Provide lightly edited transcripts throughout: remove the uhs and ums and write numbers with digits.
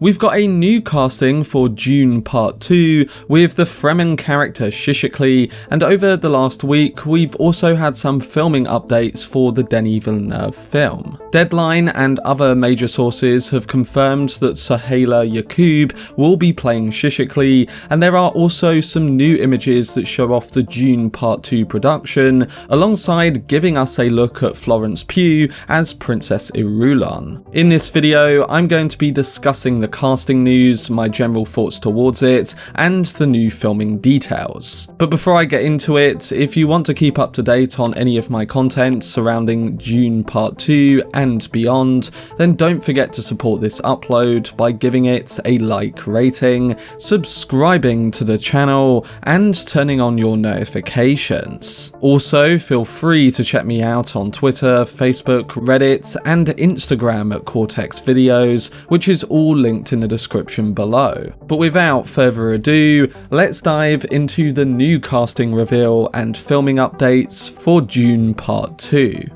We've got a new casting for Dune Part 2 with the Fremen character Shishakli, and over the last week we've also had some filming updates for the Denis Villeneuve film. Deadline and other major sources have confirmed that Souheila Yacoub will be playing Shishakli, and there are also some new images that show off the Dune Part 2 production, alongside giving us a look at Florence Pugh as Princess Irulan. In this video, I'm going to be discussing the casting news, my general thoughts towards it, and the new filming details. But before I get into it, if you want to keep up to date on any of my content surrounding Dune Part 2 and beyond, then don't forget to support this upload by giving it a like rating, subscribing to the channel, and turning on your notifications. Also, feel free to check me out on Twitter, Facebook, Reddit, and Instagram at Cortex Videos, which is all linked in the description below. But without further ado, let's dive into the new casting reveal and filming updates for Dune Part 2.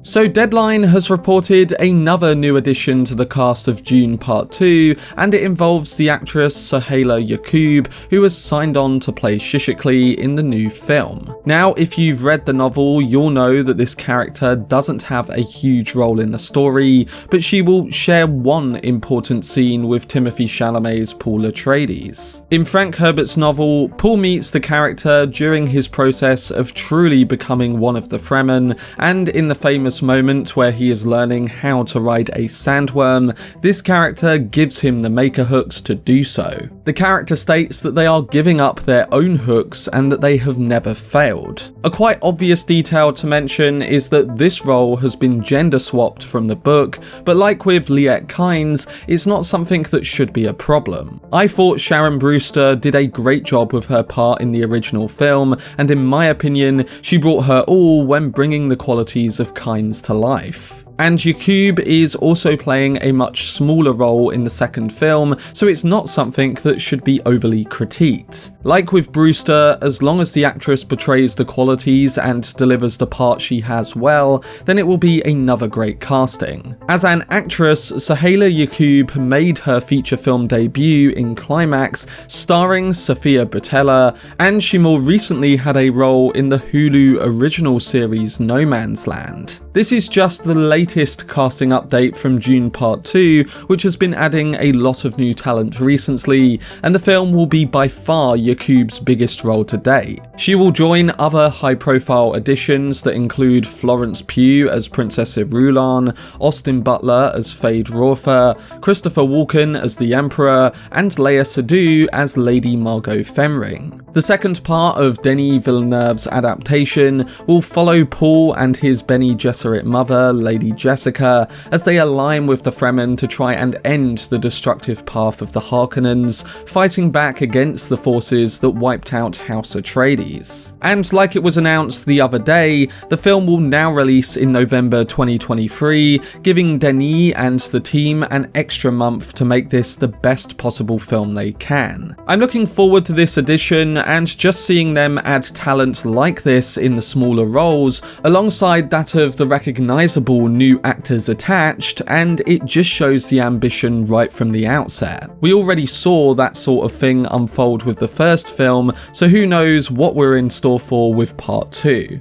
So Deadline has reported another new addition to the cast of Dune Part 2, and it involves the actress Souheila Yacoub, who has signed on to play Shishakli in the new film. Now, if you've read the novel, you'll know that this character doesn't have a huge role in the story, but she will share one important scene with Timothée Chalamet's Paul Atreides. In Frank Herbert's novel, Paul meets the character during his process of truly becoming one of the Fremen, and in the famous moment where he is learning how to ride a sandworm, this character gives him the maker hooks to do so. The character states that they are giving up their own hooks and that they have never failed. A quite obvious detail to mention is that this role has been gender swapped from the book, but like with Liet Kynes, it's not something that should be a problem. I thought Sharon Brewster did a great job with her part in the original film, and in my opinion, she brought her all when bringing the qualities of Kynes to life. And Yacoub is also playing a much smaller role in the second film, so it's not something that should be overly critiqued. Like with Brewster, as long as the actress portrays the qualities and delivers the part she has well, then it will be another great casting. As an actress, Souheila Yacoub made her feature film debut in Climax, starring Sofia Boutella, and she more recently had a role in the Hulu original series No Man's Land. This is just the latest casting update from Dune Part 2, which has been adding a lot of new talent recently, and the film will be by far Yacoub's biggest role to date. She will join other high-profile additions that include Florence Pugh as Princess Irulan, Austin Butler as Fade Rotha, Christopher Walken as the Emperor, and Léa Seydoux as Lady Margot Fenring. The second part of Denis Villeneuve's adaptation will follow Paul and his Bene Gesserit mother, Lady Jessica, as they align with the Fremen to try and end the destructive path of the Harkonnens, fighting back against the forces that wiped out House Atreides. And like it was announced the other day, the film will now release in November 2023, giving Denis and the team an extra month to make this the best possible film they can. I'm looking forward to this edition, and just seeing them add talent like this in the smaller roles, alongside that of the recognisable new actors attached, and it just shows the ambition right from the outset. We already saw that sort of thing unfold with the first film, so who knows what we're in store for with Part 2.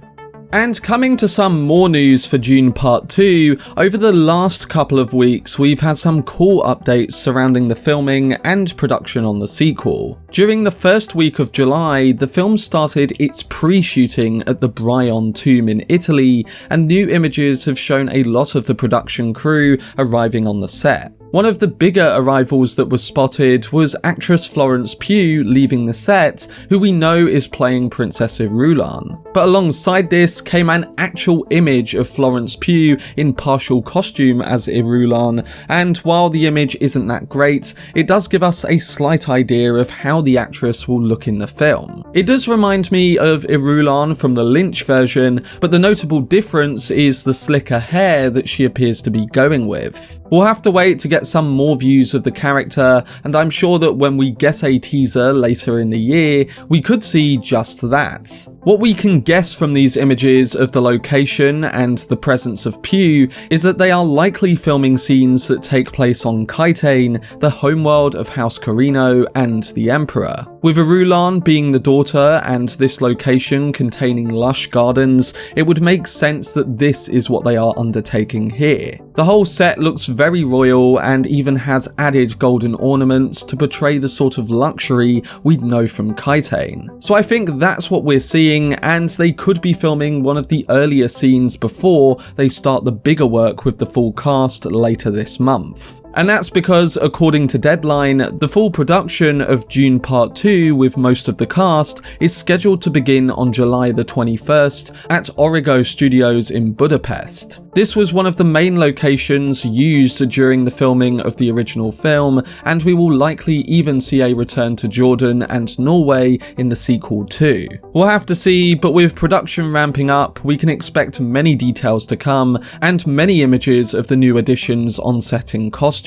And coming to some more news for Dune Part 2, over the last couple of weeks we've had some cool updates surrounding the filming and production on the sequel. During the first week of July, the film started its pre-shooting at the Brolin tomb in Italy, and new images have shown a lot of the production crew arriving on the set. One of the bigger arrivals that was spotted was actress Florence Pugh leaving the set, who we know is playing Princess Irulan. But alongside this came an actual image of Florence Pugh in partial costume as Irulan, and while the image isn't that great, it does give us a slight idea of how the actress will look in the film. It does remind me of Irulan from the Lynch version, but the notable difference is the slicker hair that she appears to be going with. We'll have to wait to get some more views of the character, and I'm sure that when we get a teaser later in the year, we could see just that. What we can guess from these images of the location and the presence of Pugh is that they are likely filming scenes that take place on Kaitain, the homeworld of House Corrino and the Emperor. With Irulan being the daughter and this location containing lush gardens, it would make sense that this is what they are undertaking here. The whole set looks very royal and even has added golden ornaments to portray the sort of luxury we'd know from Kaitain. So I think that's what we're seeing, and they could be filming one of the earlier scenes before they start the bigger work with the full cast later this month. And that's because, according to Deadline, the full production of Dune Part 2 with most of the cast is scheduled to begin on July the 21st at Origo Studios in Budapest. This was one of the main locations used during the filming of the original film, and we will likely even see a return to Jordan and Norway in the sequel too. We'll have to see, but with production ramping up, we can expect many details to come and many images of the new additions on set in costume.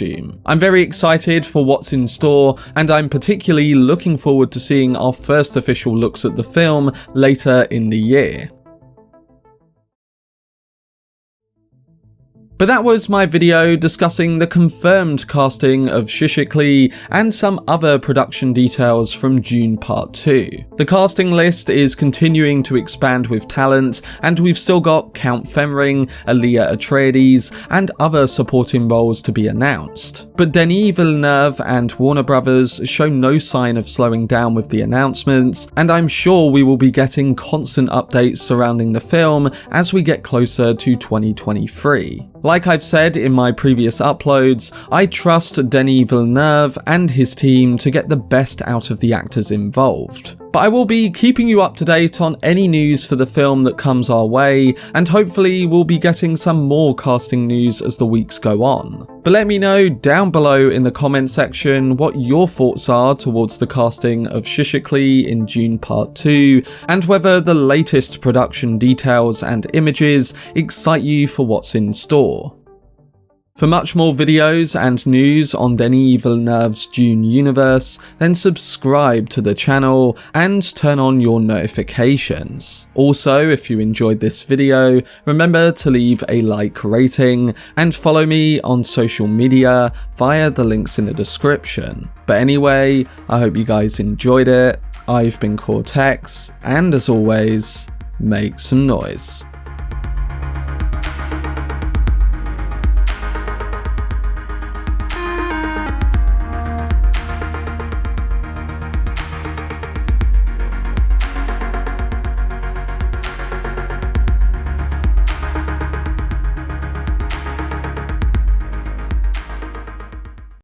I'm very excited for what's in store, and I'm particularly looking forward to seeing our first official looks at the film later in the year. But that was my video discussing the confirmed casting of Shishakli and some other production details from Dune Part 2. The casting list is continuing to expand with talent, and we've still got Count Fenring, Elia Atreides, and other supporting roles to be announced. But Denis Villeneuve and Warner Brothers show no sign of slowing down with the announcements, and I'm sure we will be getting constant updates surrounding the film as we get closer to 2023. Like I've said in my previous uploads, I trust Denis Villeneuve and his team to get the best out of the actors involved. But I will be keeping you up to date on any news for the film that comes our way, and hopefully we'll be getting some more casting news as the weeks go on. But let me know down below in the comment section what your thoughts are towards the casting of Shishakli in Dune Part 2, and whether the latest production details and images excite you for what's in store. For much more videos and news on Denis Villeneuve's Dune universe, then subscribe to the channel and turn on your notifications. Also, if you enjoyed this video, remember to leave a like rating and follow me on social media via the links in the description. But anyway, I hope you guys enjoyed it. I've been Cortex, and as always, make some noise.